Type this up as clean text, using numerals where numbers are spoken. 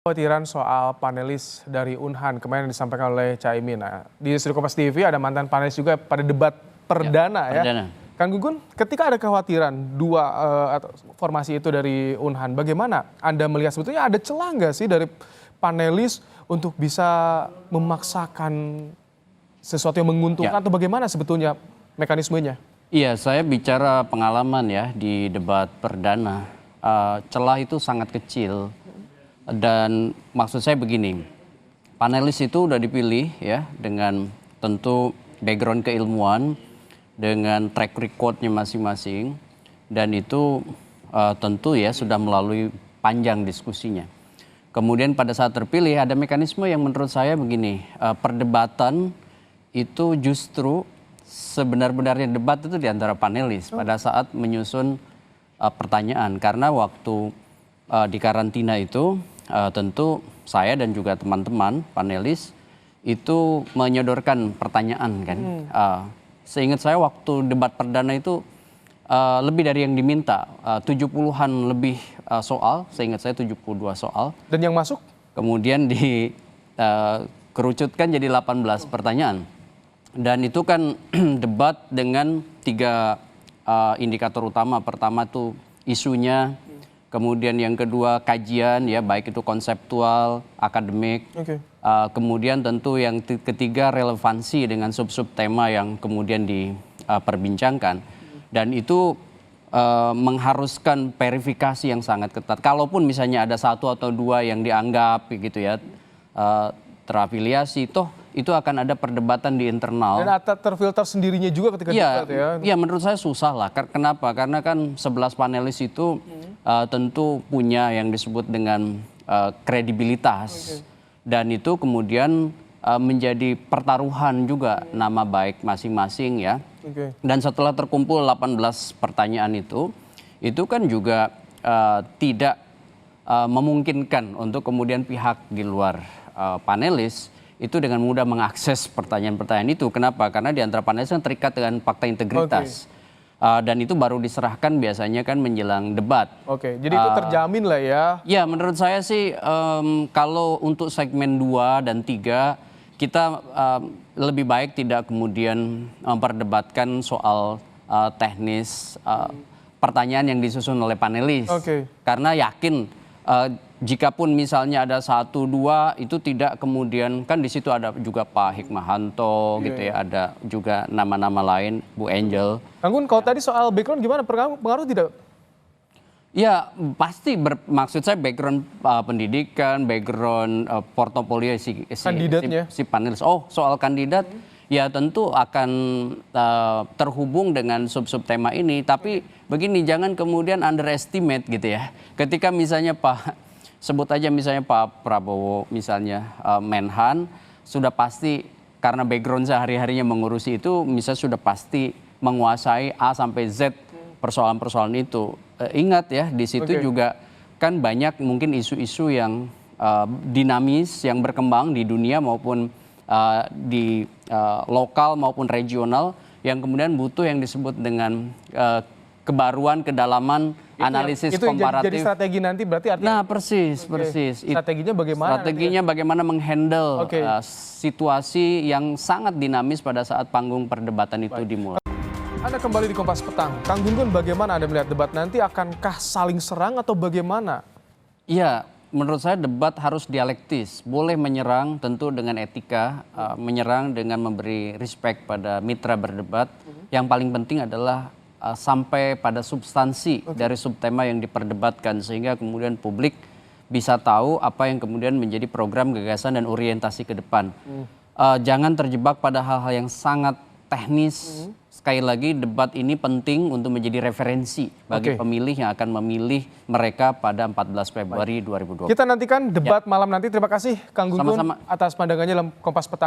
Kekhawatiran soal panelis dari Unhan kemarin yang disampaikan oleh Caimin. Nah, di Studio Kompas TV ada mantan panelis juga pada debat perdana ya. Kang Gunggun, ketika ada kekhawatiran formasi itu dari Unhan, bagaimana Anda melihat sebetulnya ada celah nggak sih dari panelis untuk bisa memaksakan sesuatu yang menguntungkan atau bagaimana sebetulnya mekanismenya? Iya, saya bicara pengalaman ya di debat perdana. Celah itu sangat kecil. Dan maksud saya begini, panelis itu udah dipilih ya dengan tentu background keilmuan, dengan track recordnya masing-masing, dan itu tentu ya sudah melalui panjang diskusinya. Kemudian pada saat terpilih ada mekanisme yang menurut saya begini, perdebatan itu justru sebenar-benarnya debat itu di antara panelis pada saat menyusun pertanyaan, karena waktu di karantina itu tentu saya dan juga teman-teman panelis itu menyodorkan pertanyaan kan. Seingat saya waktu debat perdana itu lebih dari yang diminta, 70-an lebih soal, seingat saya 72 soal. Dan yang masuk? Kemudian dikerucutkan jadi 18 pertanyaan. Dan itu kan debat dengan 3 indikator utama. Pertama tuh isunya, kemudian yang kedua kajian ya, baik itu konseptual, akademik. Kemudian tentu yang ketiga relevansi dengan sub-sub tema yang kemudian diperbincangkan. Dan itu mengharuskan verifikasi yang sangat ketat. Kalaupun misalnya ada 1 atau 2 yang dianggap gitu ya terafiliasi, toh itu akan ada perdebatan di internal. Dan terfilter sendirinya juga ketika debat ya? Iya, menurut saya susah lah. Kenapa? Karena kan 11 panelis itu tentu punya yang disebut dengan kredibilitas. Dan itu kemudian menjadi pertaruhan juga nama baik masing-masing ya. Dan setelah terkumpul 18 pertanyaan itu kan juga tidak memungkinkan untuk kemudian pihak di luar panelis itu dengan mudah mengakses pertanyaan-pertanyaan itu. Kenapa? Karena di antara panelis kan terikat dengan fakta integritas. Dan itu baru diserahkan biasanya kan menjelang debat. Jadi itu terjamin lah ya? Ya, menurut saya sih kalau untuk segmen 2 dan 3 kita lebih baik tidak kemudian memperdebatkan soal teknis pertanyaan yang disusun oleh panelis. Karena yakin jikapun misalnya ada 1, 2 itu tidak kemudian, kan di situ ada juga Pak Hikmahanto gitu ya, ada juga nama-nama lain, Bu Angel. Kang Gun, kalau tadi soal background gimana, pengaruh tidak? Ya pasti, maksud saya background pendidikan, background portofolio si panelis. Oh, soal kandidat ya tentu akan terhubung dengan sub-sub tema ini. Tapi begini, jangan kemudian underestimate gitu ya. Ketika misalnya sebut aja misalnya Pak Prabowo misalnya Menhan, sudah pasti karena background sehari-harinya mengurusi itu misalnya sudah pasti menguasai A sampai Z persoalan-persoalan itu. Ingat ya, di situ juga kan banyak mungkin isu-isu yang dinamis yang berkembang di dunia maupun di lokal maupun regional yang kemudian butuh yang disebut dengan kebaruan, kedalaman, analisis komparatif. Jadi strategi nanti berarti artinya. Nah, persis. Strateginya bagaimana? Strateginya bagaimana menghandle situasi yang sangat dinamis pada saat panggung perdebatan itu dimulai. Anda kembali di Kompas Petang. Kang Gunggun, bagaimana Anda melihat debat nanti, akankah saling serang atau bagaimana? Iya, menurut saya debat harus dialektis. Boleh menyerang tentu dengan etika, menyerang dengan memberi respect pada mitra berdebat. Yang paling penting adalah sampai pada substansi dari subtema yang diperdebatkan, sehingga kemudian publik bisa tahu apa yang kemudian menjadi program, gagasan, dan orientasi ke depan. Jangan terjebak pada hal-hal yang sangat teknis. Sekali lagi, debat ini penting untuk menjadi referensi bagi pemilih yang akan memilih mereka pada 14 Februari 2020. Kita nantikan debat malam nanti. Terima kasih Kang Gunggun atas pandangannya dalam Kompas Petang.